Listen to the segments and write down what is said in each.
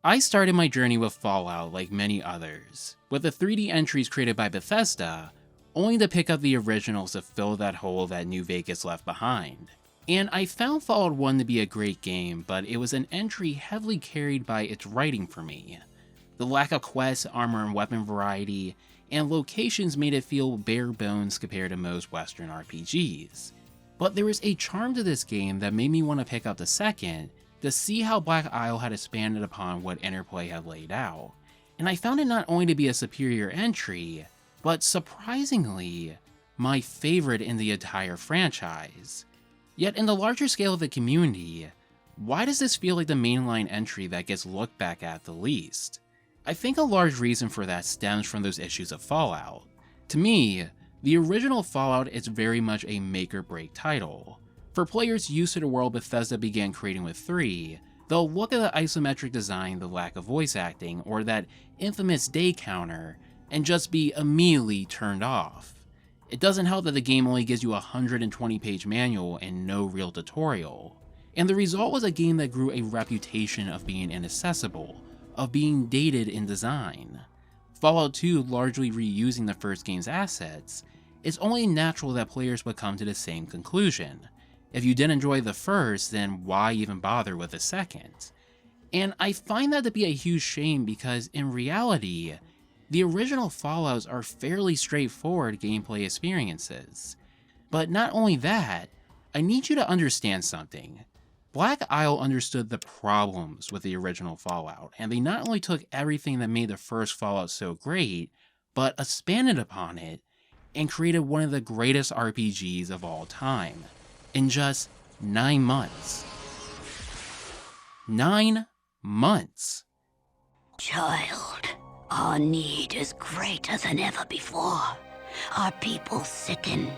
I started my journey with Fallout like many others, with the 3D entries created by Bethesda, only to pick up the originals to fill that hole that New Vegas left behind. And I found Fallout 1 to be a great game, but it was an entry heavily carried by its writing for me. The lack of quests, armor and weapon variety, and locations made it feel bare bones compared to most Western RPGs. But there was a charm to this game that made me want to pick up the second, to see how Black Isle had expanded upon what Interplay had laid out. And I found it not only to be a superior entry, but surprisingly, my favorite in the entire franchise. Yet in the larger scale of the community, why does this feel like the mainline entry that gets looked back at the least? I think a large reason for that stems from those issues of Fallout. To me, the original Fallout is very much a make or break title. For players used to the world Bethesda began creating with 3, they'll look at the isometric design, the lack of voice acting, or that infamous day counter, and just be immediately turned off. It doesn't help that the game only gives you a 120-page manual and no real tutorial. And the result was a game that grew a reputation of being inaccessible, of being dated in design. Fallout 2 largely reusing the first game's assets, it's only natural that players would come to the same conclusion. If you didn't enjoy the first, then why even bother with the second? And I find that to be a huge shame because in reality, the original Fallouts are fairly straightforward gameplay experiences. But not only that, I need you to understand something. Black Isle understood the problems with the original Fallout, and they not only took everything that made the first Fallout so great, but expanded upon it, and created one of the greatest RPGs of all time, in just 9 months. 9 months! Child, our need is greater than ever before. Our people sicken,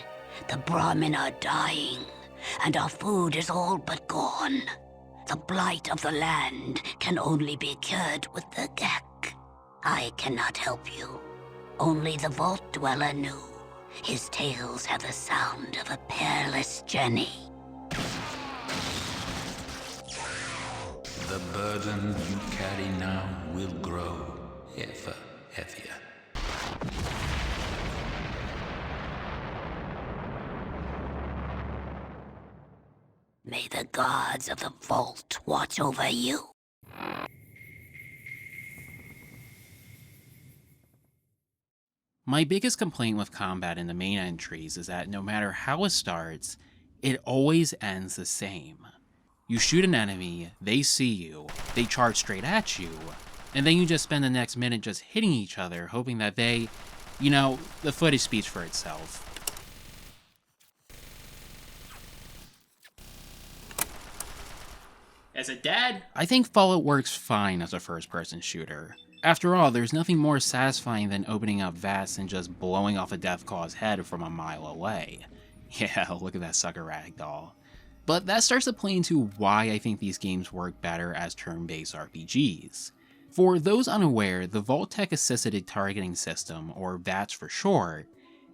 the Brahmin are dying, and our food is all but gone. The blight of the land can only be cured with the Gek. I cannot help you. Only the Vault Dweller knew. His tales have the sound of a peerless journey. The burden you carry now will grow ever heavier. May the gods of the Vault watch over you. My biggest complaint with combat in the main entries is that no matter how it starts, it always ends the same. You shoot an enemy, they see you, they charge straight at you, and then you just spend the next minute just hitting each other, hoping that the footage speaks for itself. As a dad, I think Fallout works fine as a first-person shooter. After all, there's nothing more satisfying than opening up vats and just blowing off a Deathclaw's head from a mile away. Yeah, look at that sucker ragdoll. But that starts to play into why I think these games work better as turn-based RPGs. For those unaware, the Vault-Tec Assisted Targeting System, or VATS for short,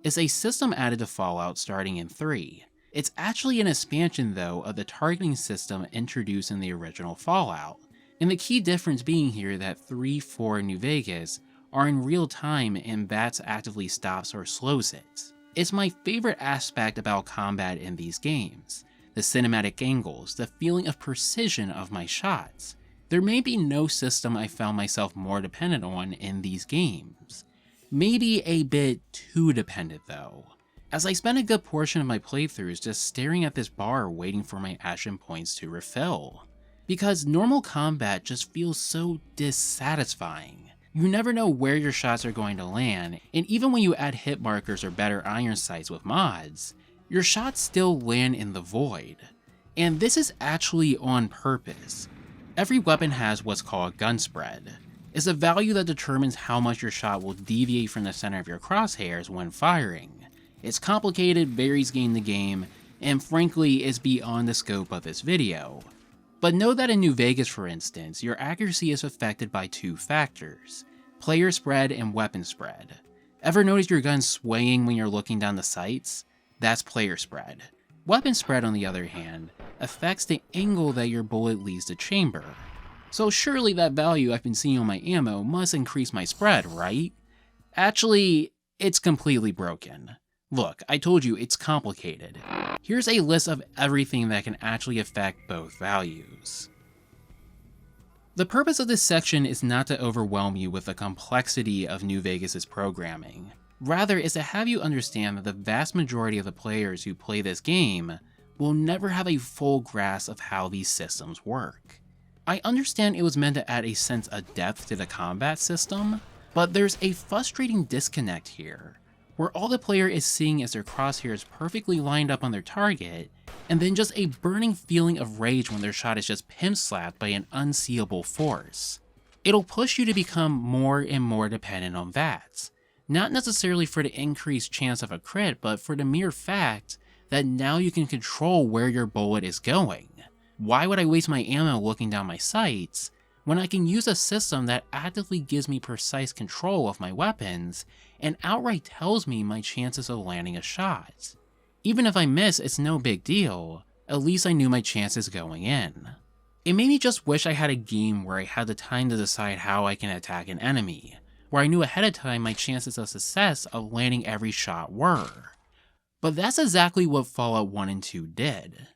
is a system added to Fallout starting in 3. It's actually an expansion though of the targeting system introduced in the original Fallout. And the key difference being here that 3, 4, and New Vegas are in real time and VATS actively stops or slows it. It's my favorite aspect about combat in these games. The cinematic angles, the feeling of precision of my shots. There may be no system I found myself more dependent on in these games. Maybe a bit too dependent though, as I spent a good portion of my playthroughs just staring at this bar waiting for my action points to refill. Because normal combat just feels so dissatisfying. You never know where your shots are going to land, and even when you add hit markers or better iron sights with mods, your shots still land in the void. And this is actually on purpose. Every weapon has what's called gun spread. It's a value that determines how much your shot will deviate from the center of your crosshairs when firing. It's complicated, varies game to game, and frankly is beyond the scope of this video. But know that in New Vegas, for instance, your accuracy is affected by 2 factors: player spread and weapon spread. Ever notice your gun swaying when you're looking down the sights? That's player spread. Weapon spread, on the other hand, affects the angle that your bullet leaves the chamber. So surely that value I've been seeing on my ammo must increase my spread, right? Actually, it's completely broken. Look, I told you it's complicated. Here's a list of everything that can actually affect both values. The purpose of this section is not to overwhelm you with the complexity of New Vegas' programming. Rather, is to have you understand that the vast majority of the players who play this game will never have a full grasp of how these systems work. I understand it was meant to add a sense of depth to the combat system, but there's a frustrating disconnect here, where all the player is seeing is their crosshairs perfectly lined up on their target, and then just a burning feeling of rage when their shot is just pimp-slapped by an unseeable force. It'll push you to become more and more dependent on VATS, not necessarily for the increased chance of a crit, but for the mere fact that now you can control where your bullet is going. Why would I waste my ammo looking down my sights when I can use a system that actively gives me precise control of my weapons and outright tells me my chances of landing a shot? Even if I miss, it's no big deal. At least I knew my chances going in. It made me just wish I had a game where I had the time to decide how I can attack an enemy, where I knew ahead of time my chances of success of landing every shot were. But that's exactly what Fallout 1 and 2 did.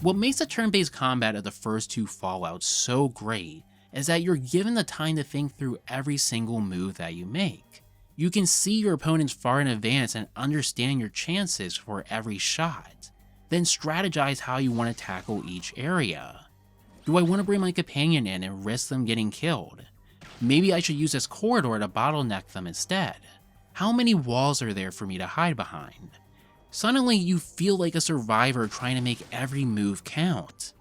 What makes the turn-based combat of the first two Fallouts so great is that you're given the time to think through every single move that you make. You can see your opponents far in advance and understand your chances for every shot, then strategize how you want to tackle each area. Do I want to bring my companion in and risk them getting killed? Maybe I should use this corridor to bottleneck them instead. How many walls are there for me to hide behind? Suddenly, you feel like a survivor trying to make every move count.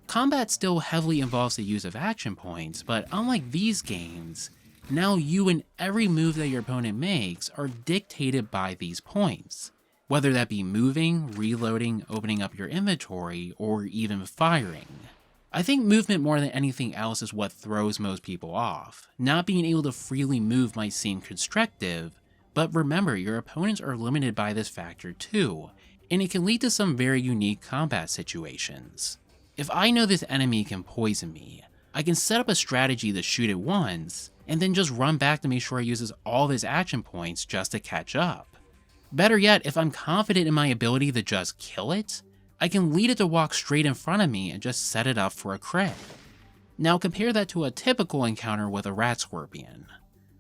Combat still heavily involves the use of action points, but unlike these games, now you and every move that your opponent makes are dictated by these points, whether that be moving, reloading, opening up your inventory, or even firing. I think movement more than anything else is what throws most people off. Not being able to freely move might seem constrictive, but remember, your opponents are limited by this factor too, and it can lead to some very unique combat situations. If I know this enemy can poison me, I can set up a strategy to shoot it once, and then just run back to make sure it uses all of his action points just to catch up. Better yet, if I'm confident in my ability to just kill it, I can lead it to walk straight in front of me and just set it up for a crit. Now compare that to a typical encounter with a rat scorpion.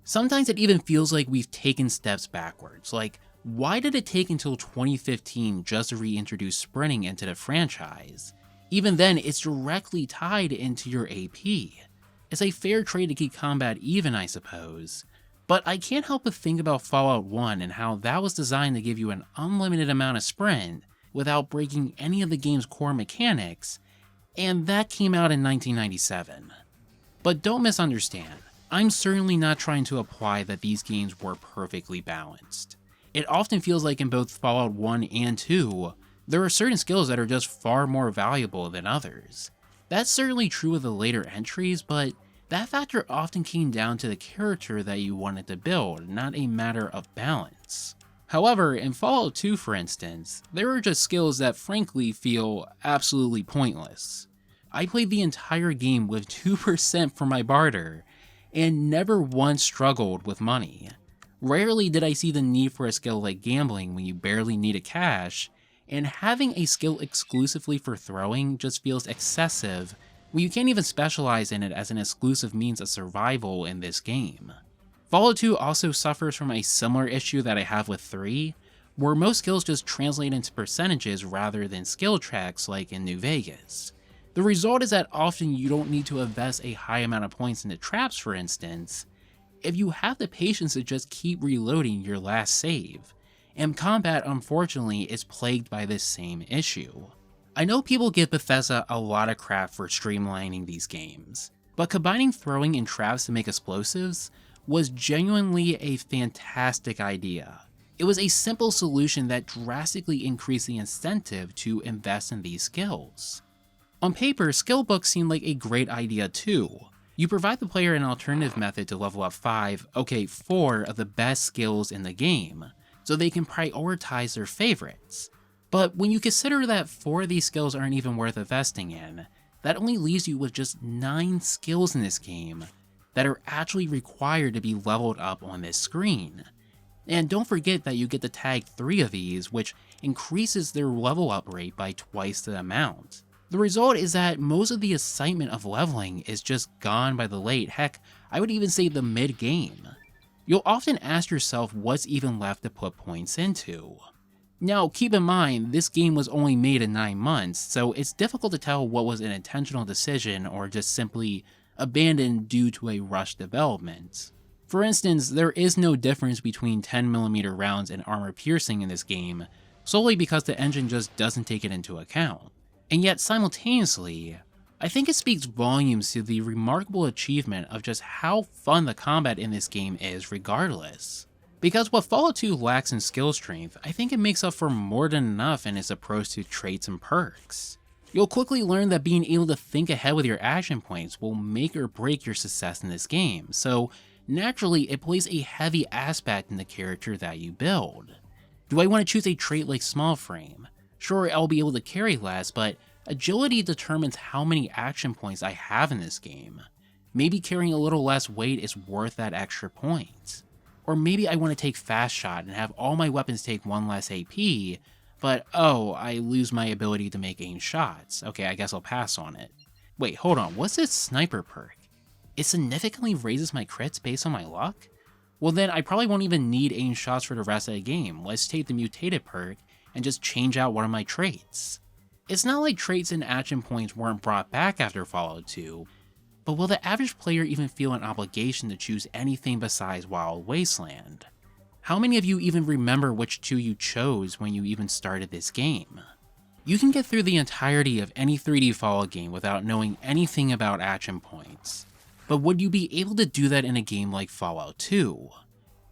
Sometimes it even feels like we've taken steps backwards, like why did it take until 2015 just to reintroduce sprinting into the franchise? Even then, it's directly tied into your AP. It's a fair trade to keep combat even, I suppose, but I can't help but think about Fallout 1 and how that was designed to give you an unlimited amount of sprint without breaking any of the game's core mechanics, and that came out in 1997. But don't misunderstand. I'm certainly not trying to imply that these games were perfectly balanced. It often feels like in both Fallout 1 and 2, there are certain skills that are just far more valuable than others. That's certainly true with the later entries, but that factor often came down to the character that you wanted to build, not a matter of balance. However, in Fallout 2 for instance, there are just skills that frankly feel absolutely pointless. I played the entire game with 2% for my barter, and never once struggled with money. Rarely did I see the need for a skill like gambling when you barely needed cash, and having a skill exclusively for throwing just feels excessive when you can't even specialize in it as an exclusive means of survival in this game. Fallout 2 also suffers from a similar issue that I have with 3, where most skills just translate into percentages rather than skill tracks like in New Vegas. The result is that often you don't need to invest a high amount of points into traps, for instance, if you have the patience to just keep reloading your last save, and combat unfortunately is plagued by this same issue. I know people give Bethesda a lot of crap for streamlining these games, but combining throwing and traps to make explosives was genuinely a fantastic idea. It was a simple solution that drastically increased the incentive to invest in these skills. On paper, skill books seem like a great idea too. You provide the player an alternative method to level up 4 of the best skills in the game, so they can prioritize their favorites. But when you consider that 4 of these skills aren't even worth investing in, that only leaves you with just 9 skills in this game that are actually required to be leveled up on this screen. And don't forget that you get to tag 3 of these, which increases their level up rate by twice the amount. The result is that most of the excitement of leveling is just gone by the late, heck, I would even say the mid-game. You'll often ask yourself what's even left to put points into. Now, keep in mind, this game was only made in 9 months, so it's difficult to tell what was an intentional decision or just simply abandoned due to a rushed development. For instance, there is no difference between 10mm rounds and armor piercing in this game, solely because the engine just doesn't take it into account. And yet, simultaneously, I think it speaks volumes to the remarkable achievement of just how fun the combat in this game is regardless. Because what Fallout 2 lacks in skill strength, I think it makes up for more than enough in its approach to traits and perks. You'll quickly learn that being able to think ahead with your action points will make or break your success in this game, so naturally it plays a heavy aspect in the character that you build. Do I want to choose a trait like small frame? Sure, I'll be able to carry less, but agility determines how many action points I have in this game. Maybe carrying a little less weight is worth that extra point. Or maybe I want to take fast shot and have all my weapons take 1 less AP, but oh, I lose my ability to make aim shots. Okay, I guess I'll pass on it. Wait, hold on, what's this sniper perk? It significantly raises my crits based on my luck? Well then, I probably won't even need aim shots for the rest of the game. Let's take the mutated perk and just change out one of my traits. It's not like traits and action points weren't brought back after Fallout 2, but will the average player even feel an obligation to choose anything besides Wild Wasteland? How many of you even remember which 2 you chose when you even started this game? You can get through the entirety of any 3D Fallout game without knowing anything about action points, but would you be able to do that in a game like Fallout 2?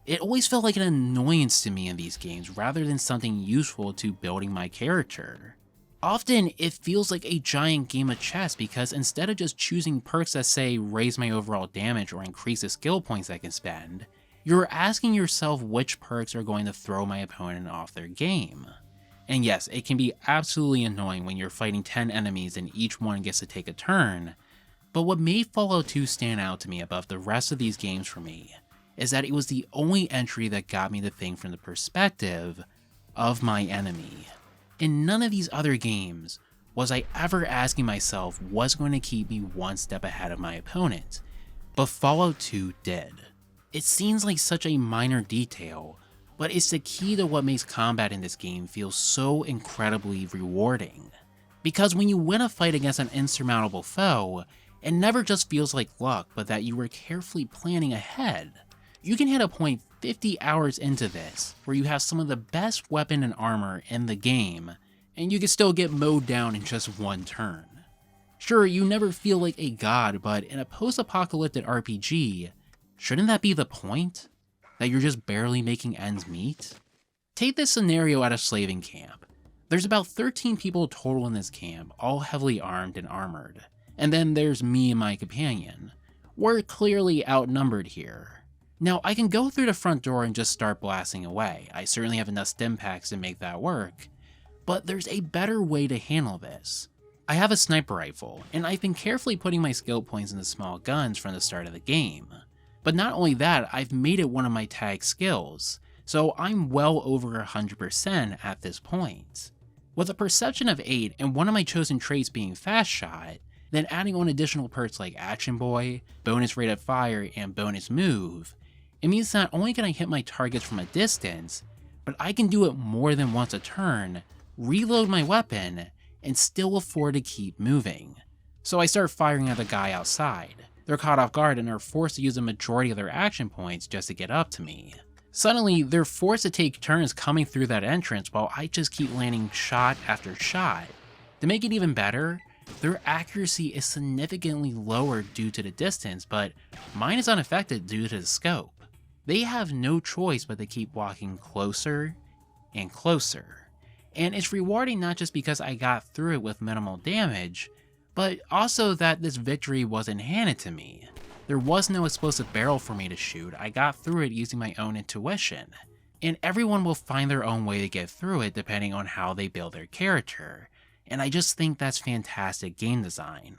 It always felt like an annoyance to me in these games rather than something useful to building my character. Often, it feels like a giant game of chess because instead of just choosing perks that say raise my overall damage or increase the skill points I can spend, you're asking yourself which perks are going to throw my opponent off their game. And yes, it can be absolutely annoying when you're fighting 10 enemies and each one gets to take a turn, but what made Fallout 2 stand out to me above the rest of these games for me is that it was the only entry that got me to think from the perspective of my enemy. In none of these other games was I ever asking myself what's going to keep me one step ahead of my opponent, but Fallout 2 did. It seems like such a minor detail, but it's the key to what makes combat in this game feel so incredibly rewarding. Because when you win a fight against an insurmountable foe, it never just feels like luck, but that you were carefully planning ahead. You can hit a point 50 hours into this, where you have some of the best weapon and armor in the game, and you can still get mowed down in just 1 turn. Sure, you never feel like a god, but in a post-apocalyptic RPG, shouldn't that be the point? That you're just barely making ends meet? Take this scenario at a slaving camp. There's about 13 people total in this camp, all heavily armed and armored. And then there's me and my companion. We're clearly outnumbered here. Now, I can go through the front door and just start blasting away. I certainly have enough stim packs to make that work. But there's a better way to handle this. I have a sniper rifle, and I've been carefully putting my skill points into small guns from the start of the game. But not only that, I've made it one of my tag skills, so I'm well over 100% at this point. With a perception of 8 and one of my chosen traits being fast shot, then adding on additional perks like Action Boy, bonus rate of fire, and bonus move, it means not only can I hit my targets from a distance, but I can do it more than once a turn, reload my weapon, and still afford to keep moving. So I start firing at the guy outside. They're caught off guard and are forced to use a majority of their action points just to get up to me. Suddenly, they're forced to take turns coming through that entrance while I just keep landing shot after shot. To make it even better, their accuracy is significantly lower due to the distance, but mine is unaffected due to the scope. They have no choice but to keep walking closer and closer. And it's rewarding not just because I got through it with minimal damage, but also that this victory wasn't handed to me. There was no explosive barrel for me to shoot, I got through it using my own intuition. and everyone will find their own way to get through it depending on how they build their character, and I just think that's fantastic game design.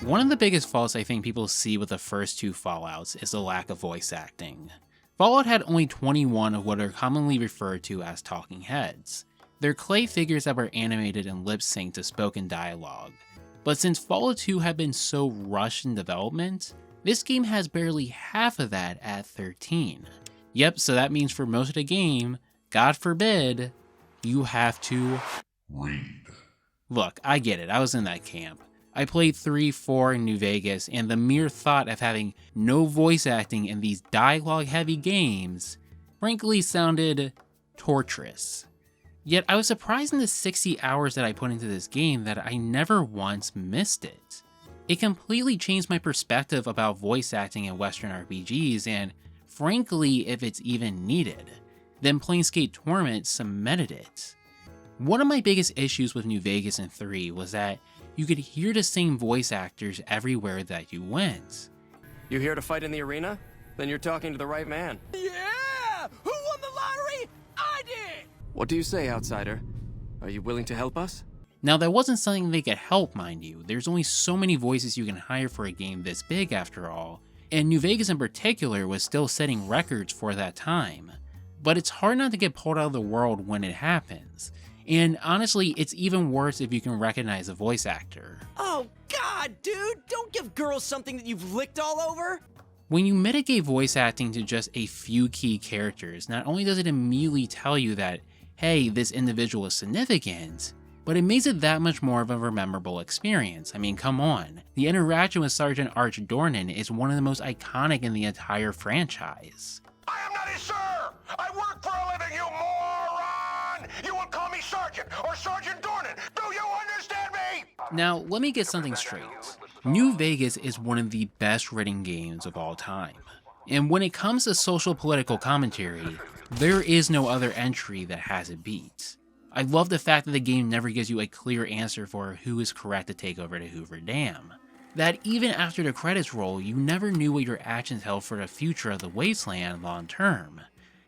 One of the biggest faults I think people see with the first two Fallouts is the lack of voice acting. Fallout had only 21 of what are commonly referred to as talking heads. They're clay figures that were animated and lip-synced to spoken dialogue. But since Fallout 2 had been so rushed in development, this game has barely half of that at 13. Yep, so that means for most of the game, God forbid, you have to Read. Look, I get it, I was in that camp. I played 3, 4 in New Vegas, and the mere thought of having no voice acting in these dialogue-heavy games frankly sounded torturous. Yet I was surprised in the 60 hours that I put into this game that I never once missed it. It completely changed my perspective about voice acting in Western RPGs, and frankly, if it's even needed. Then Planescape Torment cemented it. One of my biggest issues with New Vegas and 3 was that you could hear the same voice actors everywhere that you went. You here to fight in the arena? Then you're talking to the right man. Yeah! Who won the lottery? I did! What do you say, outsider? Are you willing to help us? Now that wasn't something they could help, mind you. There's only so many voices you can hire for a game this big after all, and New Vegas in particular was still setting records for that time. But it's hard not to get pulled out of the world when it happens. And honestly, it's even worse if you can recognize a voice actor. Oh, God, dude! Don't give girls something that you've licked all over! When you mitigate voice acting to just a few key characters, not only does it immediately tell you that, hey, this individual is significant, but it makes it that much more of a memorable experience. I mean, come on. The interaction with Sergeant Arch Dornan is one of the most iconic in the entire franchise. I am not a sir! I work for a living, you moron! You will call me Sergeant or Sergeant Dornan. Do you understand me? Now, let me get something straight. New Vegas is one of the best written games of all time. And when it comes to social political commentary, there is no other entry that has it beat. I love the fact that the game never gives you a clear answer for who is correct to take over the Hoover Dam. That even after the credits roll, you never knew what your actions held for the future of the Wasteland long term.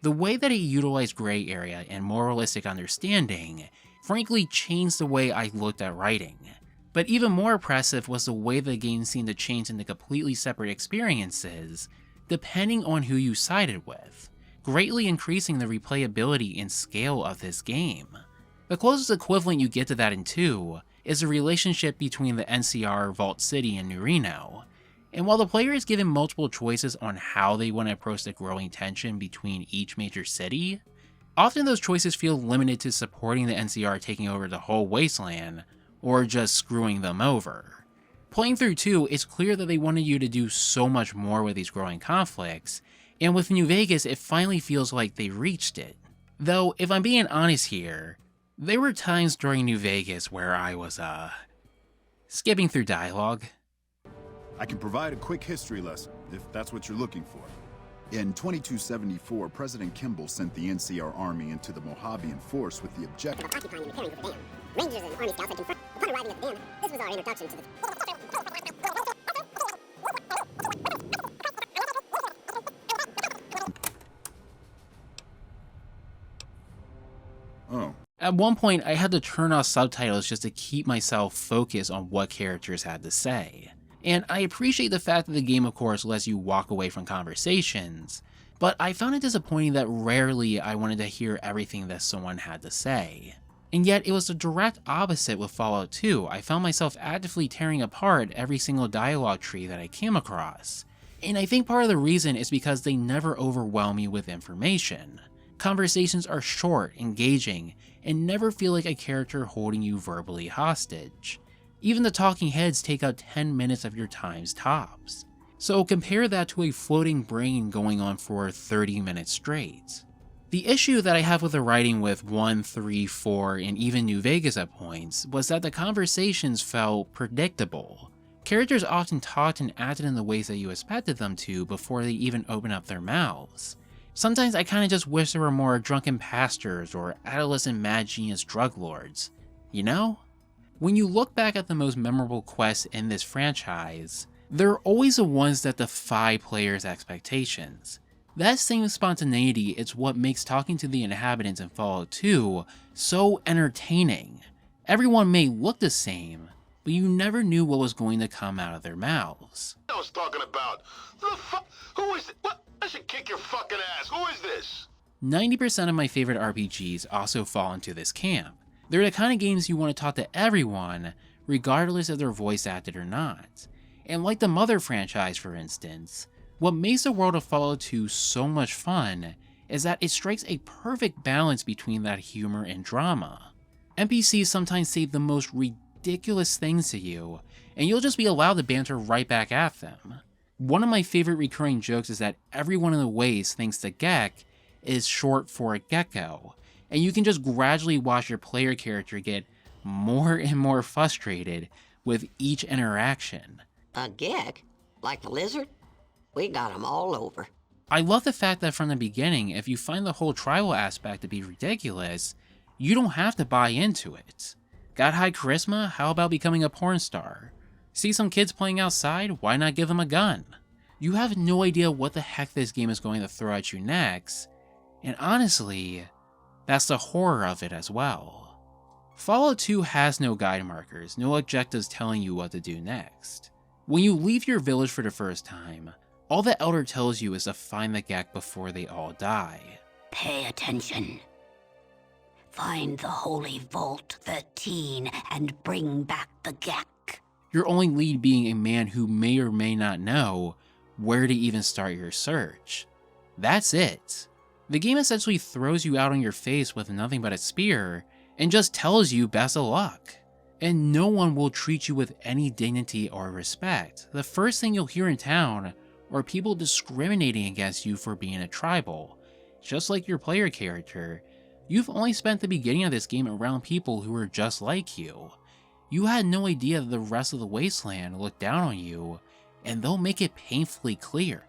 The way that it utilized gray area and moralistic understanding frankly changed the way I looked at writing. But even more impressive was the way the game seemed to change into completely separate experiences, depending on who you sided with, greatly increasing the replayability and scale of this game. The closest equivalent you get to that in 2 is the relationship between the NCR, Vault City, and New Reno. And while the player is given multiple choices on how they want to approach the growing tension between each major city, often those choices feel limited to supporting the NCR taking over the whole wasteland, or just screwing them over. Playing through 2, it's clear that they wanted you to do so much more with these growing conflicts, and with New Vegas it finally feels like they reached it. Though, if I'm being honest here, there were times during New Vegas where I was, skipping through dialogue. I can provide a quick history lesson, if that's what you're looking for. In 2274, President Kimball sent the NCR Army into the Mojavian force with the objective of occupying and repairing the dam. Rangers and Army scouts had confirmed upon arriving at the dam. This was our introduction to the... Oh. At one point, I had to turn off subtitles just to keep myself focused on what characters had to say. And I appreciate the fact that the game of course lets you walk away from conversations, but I found it disappointing that rarely I wanted to hear everything that someone had to say. And yet it was the direct opposite with Fallout 2. I found myself actively tearing apart every single dialogue tree that I came across. And I think part of the reason is because they never overwhelm me with information. Conversations are short, engaging, and never feel like a character holding you verbally hostage. Even the talking heads take out 10 minutes of your times tops. So compare that to a floating brain going on for 30 minutes straight. The issue that I have with the writing with 1, 3, 4, and even New Vegas at points was that the conversations felt predictable. Characters often talked and acted in the ways that you expected them to before they even open up their mouths. Sometimes I kinda just wish there were more drunken pastors or adolescent mad genius drug lords. You know? When you look back at the most memorable quests in this franchise, They're always the ones that defy players' expectations. That same spontaneity is what makes talking to the inhabitants in Fallout 2 so entertaining. Everyone may look the same, but you never knew what was going to come out of their mouths. I was talking about. The fuck? Who is it? What? I should kick your fucking ass. Who is this? 90% of my favorite RPGs also fall into this camp. They're the kind of games you want to talk to everyone, regardless if they're voice acted or not. And like the Mother franchise, for instance, what makes the world of Fallout 2 so much fun is that it strikes a perfect balance between that humor and drama. NPCs sometimes say the most ridiculous things to you, and you'll just be allowed to banter right back at them. One of my favorite recurring jokes is that everyone in the Waste thinks the Gek is short for a gecko, and you can just gradually watch your player character get more and more frustrated with each interaction. A gek? Like the lizard? We got 'em all over. I love the fact that from the beginning, if you find the whole tribal aspect to be ridiculous, you don't have to buy into it. Got high charisma? How about becoming a porn star? See some kids playing outside? Why not give them a gun? You have no idea what the heck this game is going to throw at you next, and honestly, that's the horror of it as well. Fallout 2 has no guide markers, no objectives telling you what to do next. When you leave your village for the first time, all the Elder tells you is to find the Gek before they all die. Pay attention. Find the Holy Vault 13 and bring back the Gek. Your only lead being a man who may or may not know where to even start your search. That's it. The game essentially throws you out on your face with nothing but a spear and just tells you best of luck. And no one will treat you with any dignity or respect. The first thing you'll hear in town are people discriminating against you for being a tribal. Just like your player character, you've only spent the beginning of this game around people who are just like you. You had no idea that the rest of the wasteland looked down on you, and they'll make it painfully clear.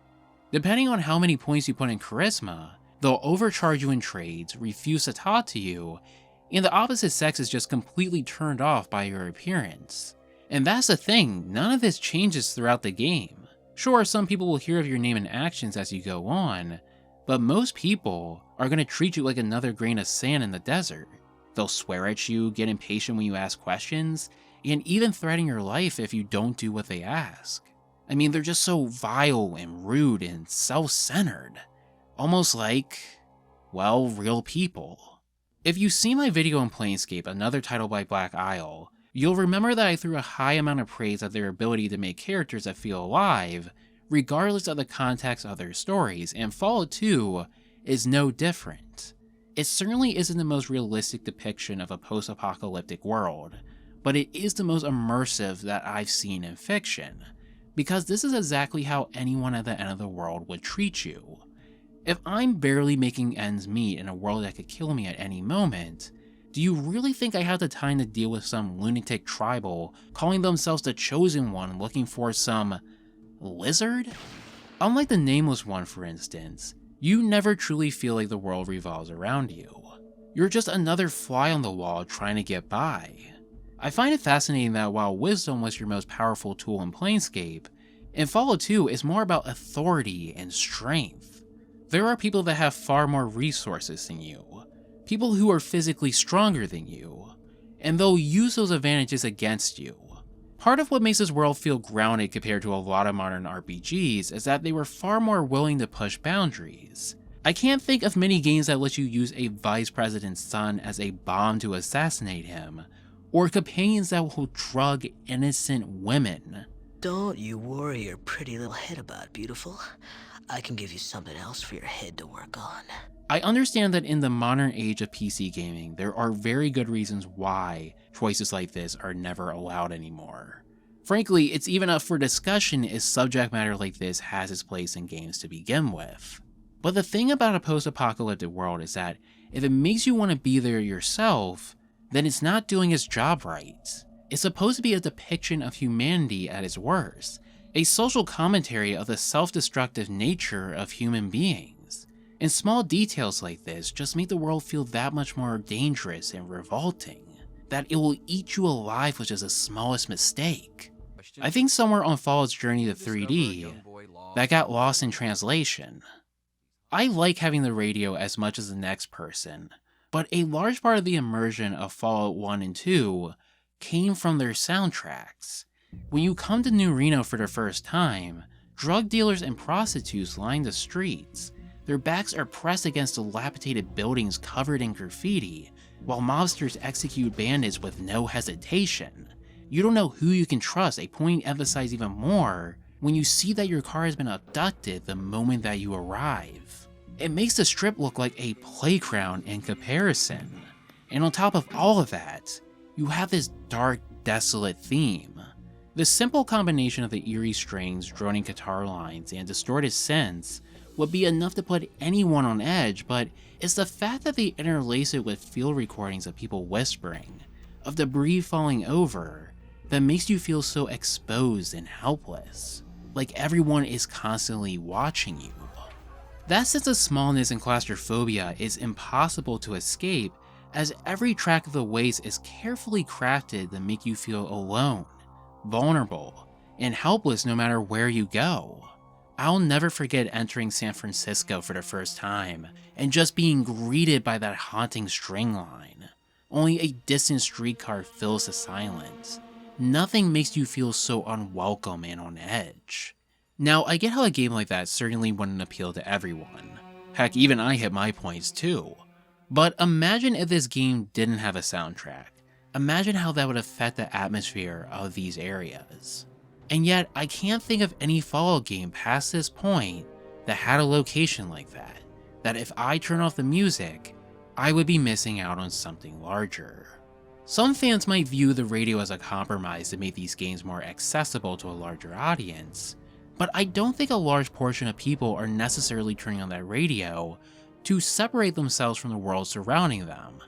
Depending on how many points you put in charisma, they'll overcharge you in trades, refuse to talk to you, and the opposite sex is just completely turned off by your appearance. And that's the thing, none of this changes throughout the game. Sure, some people will hear of your name and actions as you go on, but most people are going to treat you like another grain of sand in the desert. They'll swear at you, get impatient when you ask questions, and even threaten your life if you don't do what they ask. I mean, they're just so vile and rude and self-centered. Almost like, well, real people. If you see my video on Planescape, another title by Black Isle, you'll remember that I threw a high amount of praise at their ability to make characters that feel alive, regardless of the context of their stories, and Fallout 2 is no different. It certainly isn't the most realistic depiction of a post-apocalyptic world, but it is the most immersive that I've seen in fiction, because this is exactly how anyone at the end of the world would treat you. If I'm barely making ends meet in a world that could kill me at any moment, do you really think I have the time to deal with some lunatic tribal calling themselves the Chosen One looking for some lizard? Unlike the Nameless One, for instance, you never truly feel like the world revolves around you. You're just another fly on the wall trying to get by. I find it fascinating that while wisdom was your most powerful tool in Planescape, in Fallout 2 it's more about authority and strength. There are people that have far more resources than you, people who are physically stronger than you, and they'll use those advantages against you. Part of what makes this world feel grounded compared to a lot of modern RPGs is that they were far more willing to push boundaries. I can't think of many games that let you use a vice president's son as a bomb to assassinate him, or companions that will drug innocent women. Don't you worry your pretty little head about, beautiful. I can give you something else for your head to work on. I understand that in the modern age of PC gaming, there are very good reasons why choices like this are never allowed anymore. Frankly, it's even up for discussion if subject matter like this has its place in games to begin with. But the thing about a post-apocalyptic world is that if it makes you want to be there yourself, then it's not doing its job right. It's supposed to be a depiction of humanity at its worst, a social commentary of the self-destructive nature of human beings. And small details like this just make the world feel that much more dangerous and revolting, that it will eat you alive with just the smallest mistake. I think somewhere on Fallout's journey to 3D, that got lost in translation. I like having the radio as much as the next person, but a large part of the immersion of Fallout 1 and 2 came from their soundtracks. When you come to New Reno for the first time, drug dealers and prostitutes line the streets. Their backs are pressed against dilapidated buildings covered in graffiti, while mobsters execute bandits with no hesitation. You don't know who you can trust, a point emphasized even more when you see that your car has been abducted the moment that you arrive. It makes the strip look like a playground in comparison. And on top of all of that, you have this dark, desolate theme. The simple combination of the eerie strings, droning guitar lines, and distorted synths would be enough to put anyone on edge, but it's the fact that they interlace it with field recordings of people whispering, of debris falling over, that makes you feel so exposed and helpless, like everyone is constantly watching you. That sense of smallness and claustrophobia is impossible to escape, as every track of the waste is carefully crafted to make you feel alone, vulnerable, and helpless no matter where you go. I'll never forget entering San Francisco for the first time, and just being greeted by that haunting string line. Only a distant streetcar fills the silence. Nothing makes you feel so unwelcome and on edge. Now, I get how a game like that certainly wouldn't appeal to everyone. Heck, even I hit my points too. But imagine if this game didn't have a soundtrack. Imagine how that would affect the atmosphere of these areas. And yet, I can't think of any Fallout game past this point that had a location like that. That if I turn off the music, I would be missing out on something larger. Some fans might view the radio as a compromise to make these games more accessible to a larger audience, but I don't think a large portion of people are necessarily turning on that radio to separate themselves from the world surrounding them.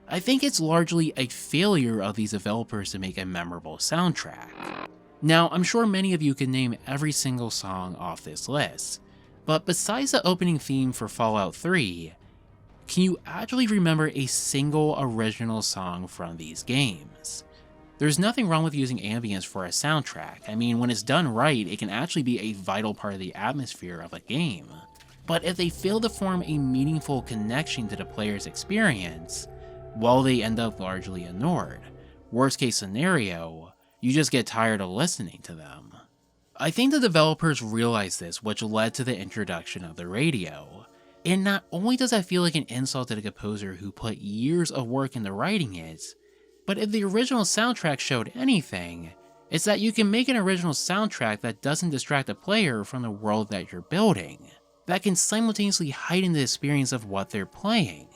I think it's largely a failure of these developers to make a memorable soundtrack. Now, I'm sure many of you can name every single song off this list, but besides the opening theme for Fallout 3, can you actually remember a single original song from these games? There's nothing wrong with using ambience for a soundtrack. I mean, when it's done right, it can actually be a vital part of the atmosphere of a game. But if they fail to form a meaningful connection to the player's experience, well, they end up largely ignored. Worst case scenario, you just get tired of listening to them. I think the developers realized this, which led to the introduction of the radio. And not only does that feel like an insult to the composer who put years of work into writing it, but if the original soundtrack showed anything, it's that you can make an original soundtrack that doesn't distract the player from the world that you're building, that can simultaneously heighten the experience of what they're playing.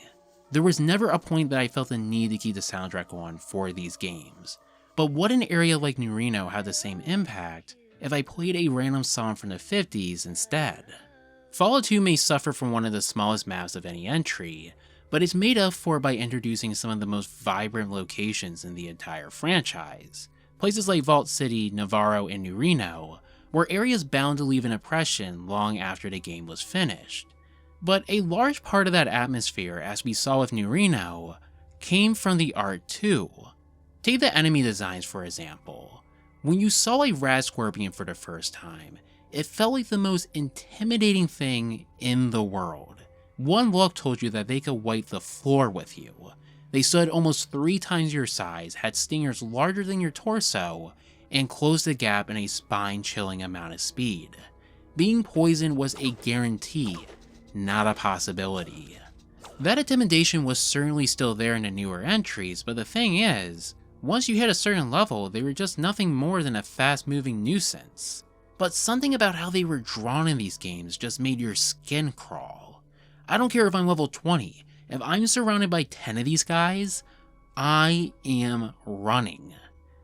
There was never a point that I felt the need to keep the soundtrack on for these games, but would an area like New Reno have the same impact if I played a random song from the 50s instead? Fallout 2 may suffer from one of the smallest maps of any entry, but it's made up for by introducing some of the most vibrant locations in the entire franchise. Places like Vault City, Navarro, and New Reno were areas bound to leave an impression long after the game was finished. But a large part of that atmosphere, as we saw with New Reno, came from the art too. Take the enemy designs for example. When you saw a Rad Scorpion for the first time, it felt like the most intimidating thing in the world. One look told you that they could wipe the floor with you. They stood almost 3 times your size, had stingers larger than your torso, and closed the gap in a spine-chilling amount of speed. Being poisoned was a guarantee, not a possibility. That intimidation was certainly still there in the newer entries, but the thing is, once you hit a certain level, they were just nothing more than a fast-moving nuisance. But something about how they were drawn in these games just made your skin crawl. I don't care if I'm level 20, if I'm surrounded by 10 of these guys, I am running.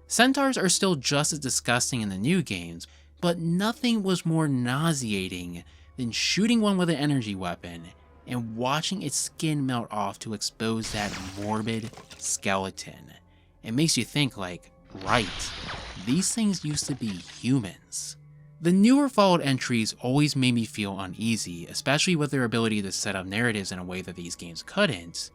Centaurs are still just as disgusting in the new games, but nothing was more nauseating than shooting one with an energy weapon and watching its skin melt off to expose that morbid skeleton. It makes you think like, right, these things used to be humans. The newer Fallout entries always made me feel uneasy, especially with their ability to set up narratives in a way that these games couldn't,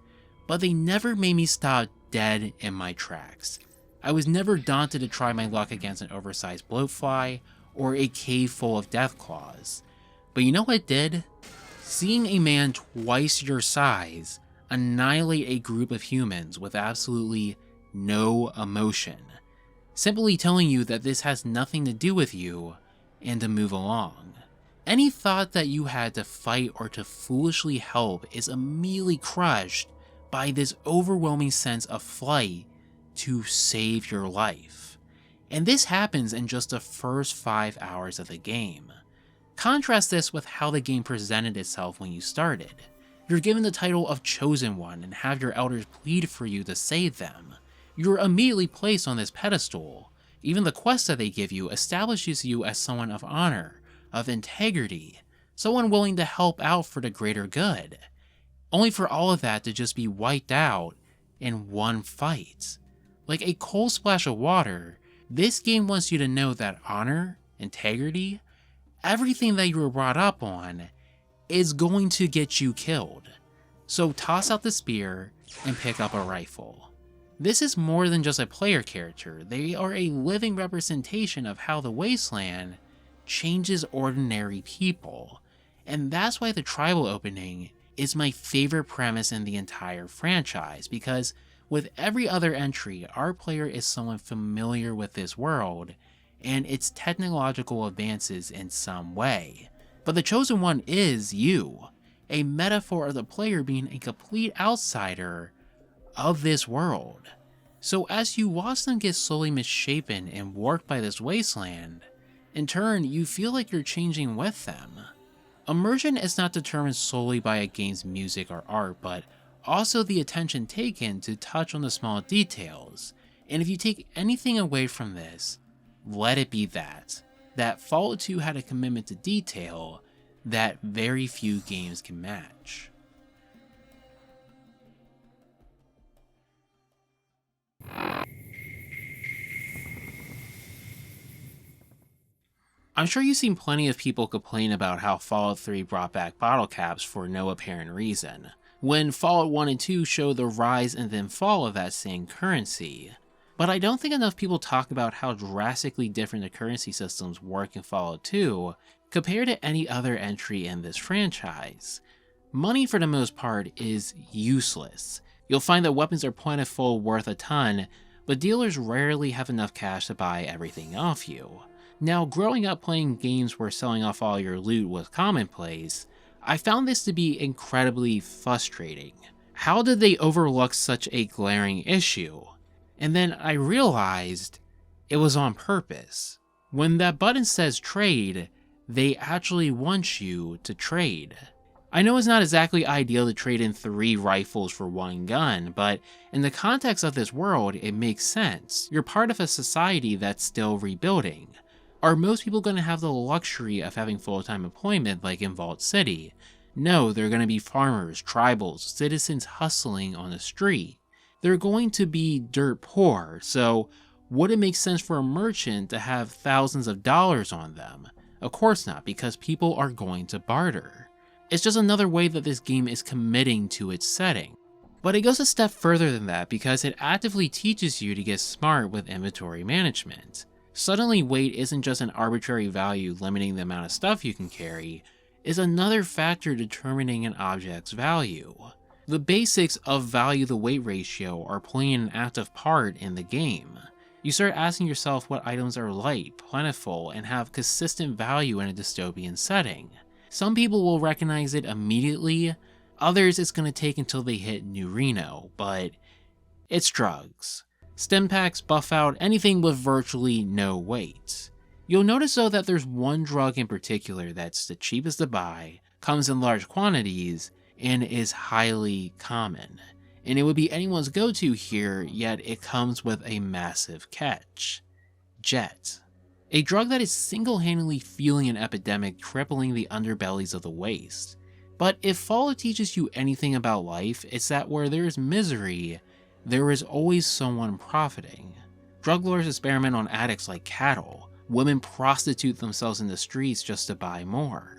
but they never made me stop dead in my tracks. I was never daunted to try my luck against an oversized bloatfly or a cave full of deathclaws. But you know what did? Seeing a man twice your size annihilate a group of humans with absolutely no emotion, simply telling you that this has nothing to do with you and to move along. Any thought that you had to fight or to foolishly help is immediately crushed by this overwhelming sense of flight to save your life. And this happens in just the first 5 hours of the game. Contrast this with how the game presented itself when you started. You're given the title of Chosen One and have your elders plead for you to save them. You're immediately placed on this pedestal. Even the quest that they give you establishes you as someone of honor, of integrity, someone willing to help out for the greater good. Only for all of that to just be wiped out in one fight. Like a cold splash of water, this game wants you to know that honor, integrity, everything that you were brought up on is going to get you killed. So toss out the spear and pick up a rifle. This is more than just a player character. They are a living representation of how the Wasteland changes ordinary people. And that's why the tribal opening is my favorite premise in the entire franchise, because with every other entry, our player is someone familiar with this world and its technological advances in some way. But the Chosen One is you, a metaphor of the player being a complete outsider of this world. So as you watch them get slowly misshapen and warped by this wasteland, in turn you feel like you're changing with them. Immersion is not determined solely by a game's music or art, but also the attention taken to touch on the small details. And if you take anything away from this, let it be that Fallout 2 had a commitment to detail that very few games can match. I'm sure you've seen plenty of people complain about how Fallout 3 brought back bottle caps for no apparent reason, when Fallout 1 and 2 show the rise and then fall of that same currency. But I don't think enough people talk about how drastically different the currency systems work in Fallout 2 compared to any other entry in this franchise. Money for the most part is useless. You'll find that weapons are plentiful, worth a ton, but dealers rarely have enough cash to buy everything off you. Now, growing up playing games where selling off all your loot was commonplace, I found this to be incredibly frustrating. How did they overlook such a glaring issue? And then I realized it was on purpose. When that button says trade, they actually want you to trade. I know it's not exactly ideal to trade in 3 rifles for 1 gun, but in the context of this world, it makes sense. You're part of a society that's still rebuilding. Are most people going to have the luxury of having full-time employment like in Vault City? No, they're going to be farmers, tribals, citizens hustling on the street. They're going to be dirt poor, so would it make sense for a merchant to have thousands of dollars on them? Of course not, because people are going to barter. It's just another way that this game is committing to its setting. But it goes a step further than that because it actively teaches you to get smart with inventory management. Suddenly weight isn't just an arbitrary value limiting the amount of stuff you can carry, it's another factor determining an object's value. The basics of value to weight ratio are playing an active part in the game. You start asking yourself what items are light, plentiful, and have consistent value in a dystopian setting. Some people will recognize it immediately, others it's going to take until they hit New Reno, but it's drugs. Stim packs, buff out, anything with virtually no weight. You'll notice though that there's one drug in particular that's the cheapest to buy, comes in large quantities, and is highly common. And it would be anyone's go-to here, yet it comes with a massive catch. Jet. A drug that is single-handedly fueling an epidemic crippling the underbellies of the waste. But if Fallout teaches you anything about life, it's that where there is misery, there is always someone profiting. Drug lords experiment on addicts like cattle. Women prostitute themselves in the streets just to buy more.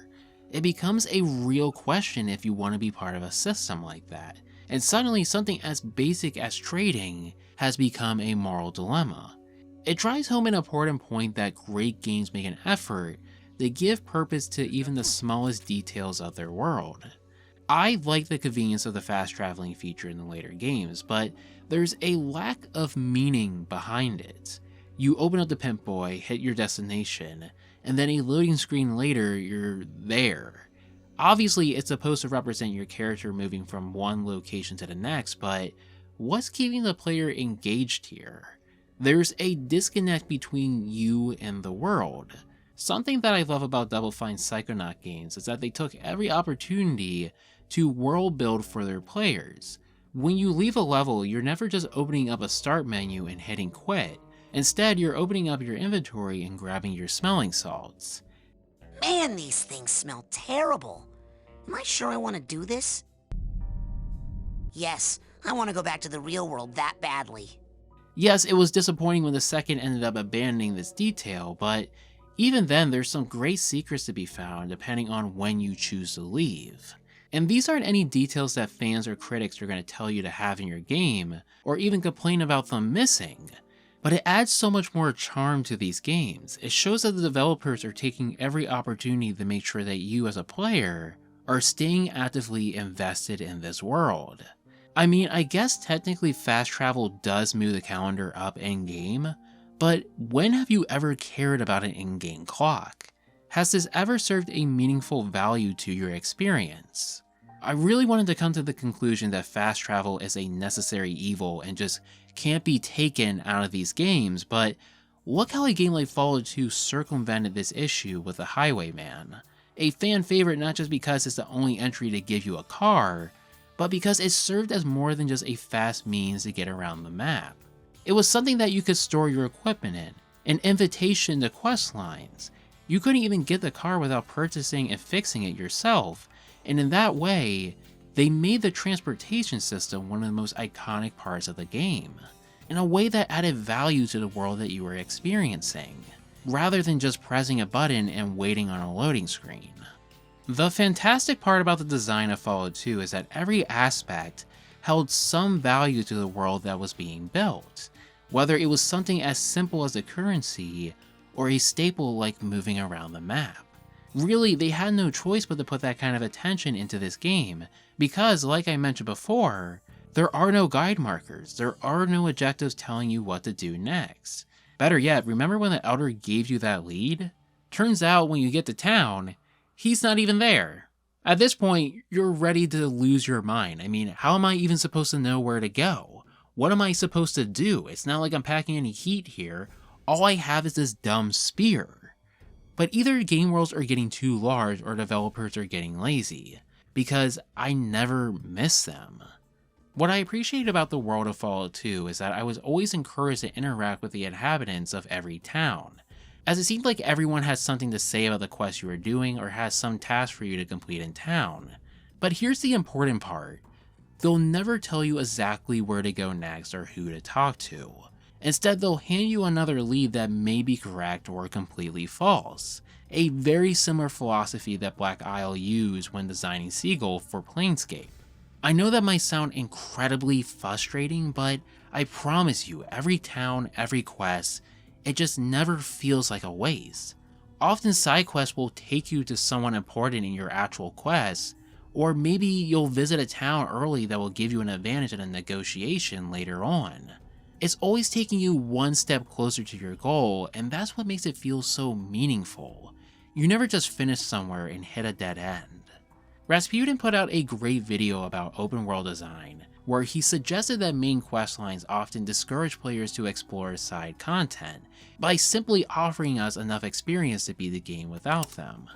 It becomes a real question if you want to be part of a system like that. and suddenly something as basic as trading has become a moral dilemma. It drives home an important point that great games make an effort to give purpose to even the smallest details of their world. I like the convenience of the fast traveling feature in the later games, but there's a lack of meaning behind it. You open up the Pimp Boy, hit your destination, and then a loading screen later, you're there. Obviously, it's supposed to represent your character moving from one location to the next, but what's keeping the player engaged here? There's a disconnect between you and the world. Something that I love about Double Fine's Psychonaut games is that they took every opportunity to world build for their players. When you leave a level, you're never just opening up a start menu and hitting quit. Instead, you're opening up your inventory and grabbing your smelling salts. Man, these things smell terrible. Am I sure I want to do this? Yes, I want to go back to the real world that badly. Yes, it was disappointing when the second ended up abandoning this detail, but even then there's some great secrets to be found depending on when you choose to leave. And these aren't any details that fans or critics are going to tell you to have in your game, or even complain about them missing. But it adds so much more charm to these games. It shows that the developers are taking every opportunity to make sure that you as a player are staying actively invested in this world. I mean, I guess technically fast travel does move the calendar up in-game, but when have you ever cared about an in-game clock? Has this ever served a meaningful value to your experience? I really wanted to come to the conclusion that fast travel is a necessary evil and just can't be taken out of these games, but look how a game like Fallout 2 circumvented this issue with the Highwayman. A fan favorite not just because it's the only entry to give you a car, but because it served as more than just a fast means to get around the map. It was something that you could store your equipment in, an invitation to quest lines. You couldn't even get the car without purchasing and fixing it yourself, and in that way, they made the transportation system one of the most iconic parts of the game, in a way that added value to the world that you were experiencing, rather than just pressing a button and waiting on a loading screen. The fantastic part about the design of Fallout 2 is that every aspect held some value to the world that was being built, whether it was something as simple as a currency or a staple like moving around the map. Really, they had no choice but to put that kind of attention into this game, because, like I mentioned before, there are no guide markers, there are no objectives telling you what to do next. Better yet, remember when the Elder gave you that lead? Turns out when you get to town, he's not even there. At this point, you're ready to lose your mind. I mean, how am I even supposed to know where to go? What am I supposed to do? It's not like I'm packing any heat here. All I have is this dumb spear. But either game worlds are getting too large or developers are getting lazy, because I never miss them. What I appreciate about the world of Fallout 2 is that I was always encouraged to interact with the inhabitants of every town, as it seemed like everyone had something to say about the quest you were doing or has some task for you to complete in town. But here's the important part. They'll never tell you exactly where to go next or who to talk to. Instead, they'll hand you another lead that may be correct or completely false, a very similar philosophy that Black Isle used when designing Seagull for Planescape. I know that might sound incredibly frustrating, but I promise you, every town, every quest, it just never feels like a waste. Often side quests will take you to someone important in your actual quest, or maybe you'll visit a town early that will give you an advantage in a negotiation later on. It's always taking you one step closer to your goal, and that's what makes it feel so meaningful. You never just finish somewhere and hit a dead end. Rasputin put out a great video about open world design, where he suggested that main quest lines often discourage players to explore side content, by simply offering us enough experience to beat the game without them.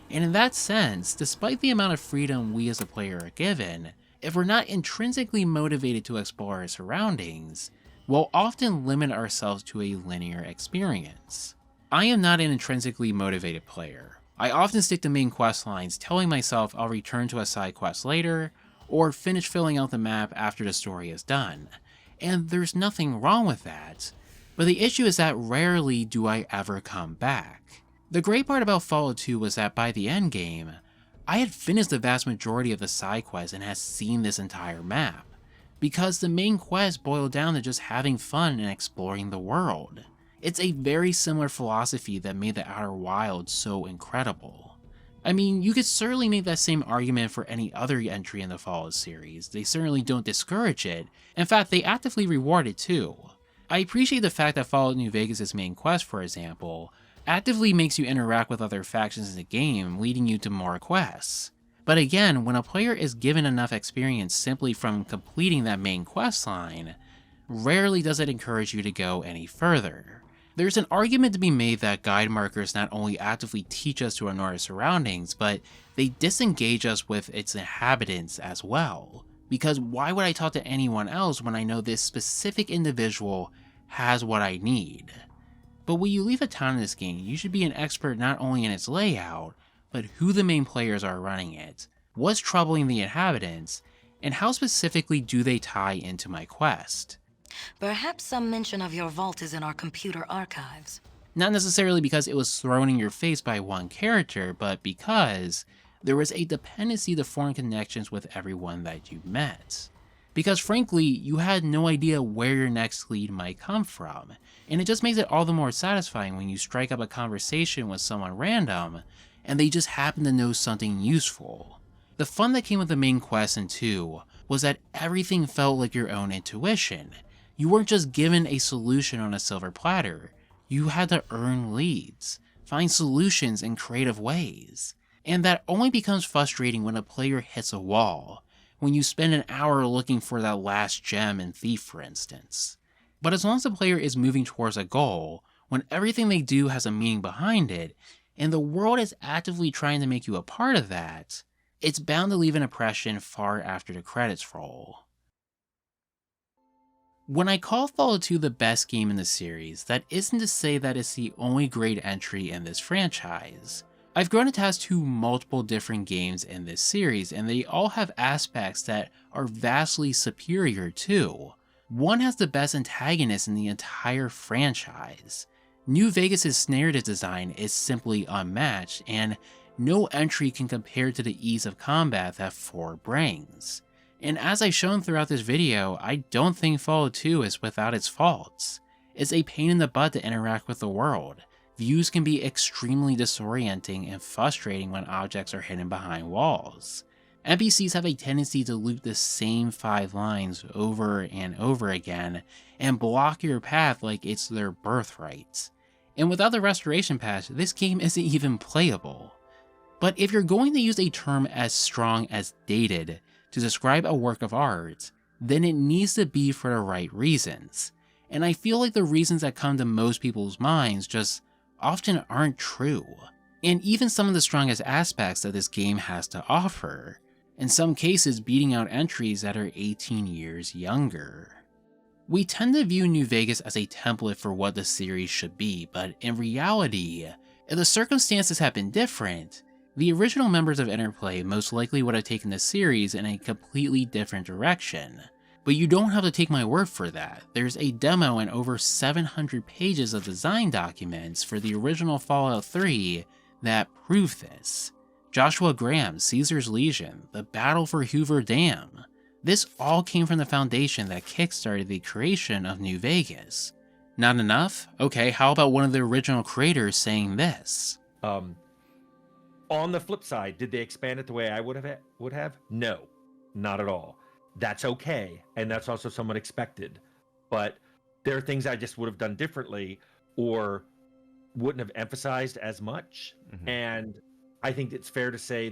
And in that sense, despite the amount of freedom we as a player are given, if we're not intrinsically motivated to explore our surroundings, we'll often limit ourselves to a linear experience. I am not an intrinsically motivated player. I often stick to main quest lines, telling myself I'll return to a side quest later, or finish filling out the map after the story is done. And there's nothing wrong with that, but the issue is that rarely do I ever come back. The great part about Fallout 2 was that by the end game, I had finished the vast majority of the side quests and had seen this entire map, because the main quest boiled down to just having fun and exploring the world. It's a very similar philosophy that made the Outer Wilds so incredible. I mean, you could certainly make that same argument for any other entry in the Fallout series. They certainly don't discourage it. In fact, they actively reward it too. I appreciate the fact that Fallout New Vegas' main quest, for example, actively makes you interact with other factions in the game, leading you to more quests. But again, when a player is given enough experience simply from completing that main quest line, rarely does it encourage you to go any further. There's an argument to be made that guide markers not only actively teach us to ignore our surroundings, but they disengage us with its inhabitants as well. Because why would I talk to anyone else when I know this specific individual has what I need? But when you leave a town in this game, you should be an expert not only in its layout, but who the main players are running it, what's troubling the inhabitants, and how specifically do they tie into my quest. Perhaps some mention of your vault is in our computer archives. Not necessarily because it was thrown in your face by one character, but because there was a dependency to form connections with everyone that you met. Because frankly, you had no idea where your next lead might come from, and it just makes it all the more satisfying when you strike up a conversation with someone random, and they just happen to know something useful. The fun that came with the main quest in 2 was that everything felt like your own intuition. You weren't just given a solution on a silver platter, you had to earn leads, find solutions in creative ways. And that only becomes frustrating when a player hits a wall, when you spend an hour looking for that last gem in Thief, for instance. But as long as the player is moving towards a goal, when everything they do has a meaning behind it, and the world is actively trying to make you a part of that, it's bound to leave an impression far after the credits roll. When I call Fallout 2 the best game in the series, that isn't to say that it's the only great entry in this franchise. I've grown attached to multiple different games in this series, and they all have aspects that are vastly superior too. One has the best antagonist in the entire franchise. New Vegas' narrative design is simply unmatched, and no entry can compare to the ease of combat that 4 brings. And as I've shown throughout this video, I don't think Fallout 2 is without its faults. It's a pain in the butt to interact with the world. Views can be extremely disorienting and frustrating when objects are hidden behind walls. NPCs have a tendency to loop the same 5 lines over and over again and block your path like it's their birthright. And without the restoration patch, this game isn't even playable. But if you're going to use a term as strong as dated to describe a work of art, then it needs to be for the right reasons. And I feel like the reasons that come to most people's minds just often aren't true. And even some of the strongest aspects that this game has to offer, in some cases beating out entries that are 18 years younger. We tend to view New Vegas as a template for what the series should be, but in reality, if the circumstances had been different, the original members of Interplay most likely would have taken the series in a completely different direction. But you don't have to take my word for that. There's a demo and over 700 pages of design documents for the original Fallout 3 that prove this. Joshua Graham's Caesar's Legion, the Battle for Hoover Dam. This all came from the foundation that kickstarted the creation of New Vegas. Not enough? Okay, how about one of the original creators saying this? On the flip side, did they expand it the way I would have? No, not at all. That's okay, and that's also somewhat expected. But there are things I just would have done differently or wouldn't have emphasized as much. Mm-hmm. And I think it's fair to say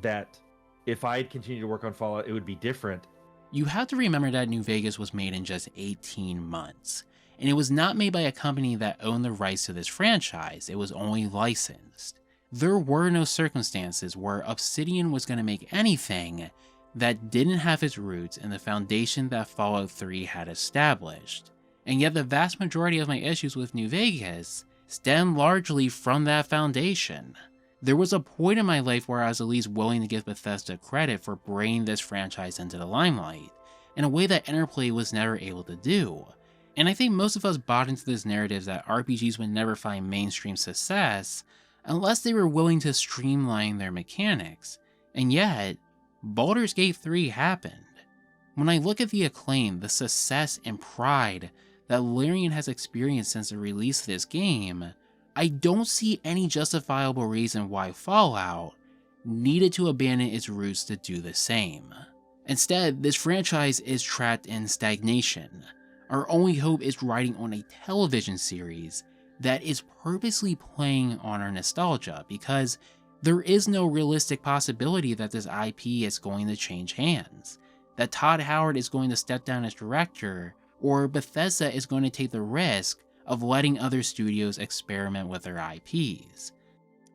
that if I had continued to work on Fallout, it would be different. You have to remember that New Vegas was made in just 18 months, and it was not made by a company that owned the rights to this franchise. It was only licensed. There were no circumstances where Obsidian was going to make anything that didn't have its roots in the foundation that Fallout 3 had established. And yet the vast majority of my issues with New Vegas stem largely from that foundation. There was a point in my life where I was at least willing to give Bethesda credit for bringing this franchise into the limelight, in a way that Interplay was never able to do. And I think most of us bought into this narrative that RPGs would never find mainstream success unless they were willing to streamline their mechanics, and yet, Baldur's Gate 3 happened. When I look at the acclaim, the success, and pride that Larian has experienced since the release of this game, I don't see any justifiable reason why Fallout needed to abandon its roots to do the same. Instead, this franchise is trapped in stagnation. Our only hope is riding on a television series that is purposely playing on our nostalgia, because there is no realistic possibility that this IP is going to change hands, that Todd Howard is going to step down as director, or Bethesda is going to take the risk of letting other studios experiment with their IPs.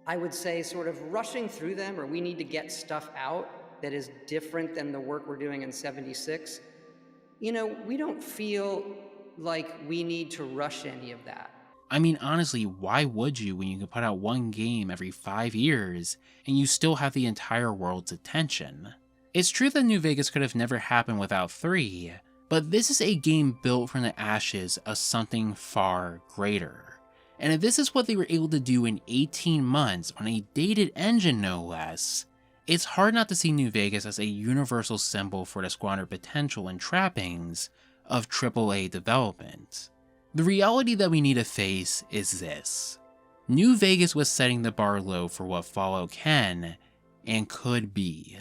I would say sort of rushing through them, or we need to get stuff out that is different than the work we're doing in 76. You know, we don't feel like we need to rush any of that. I mean, honestly, why would you when you can put out one game every 5 years and you still have the entire world's attention? It's true that New Vegas could have never happened without 3, but this is a game built from the ashes of something far greater. And if this is what they were able to do in 18 months on a dated engine no less, it's hard not to see New Vegas as a universal symbol for the squandered potential and trappings of AAA development. The reality that we need to face is this: New Vegas was setting the bar low for what Fallout can and could be.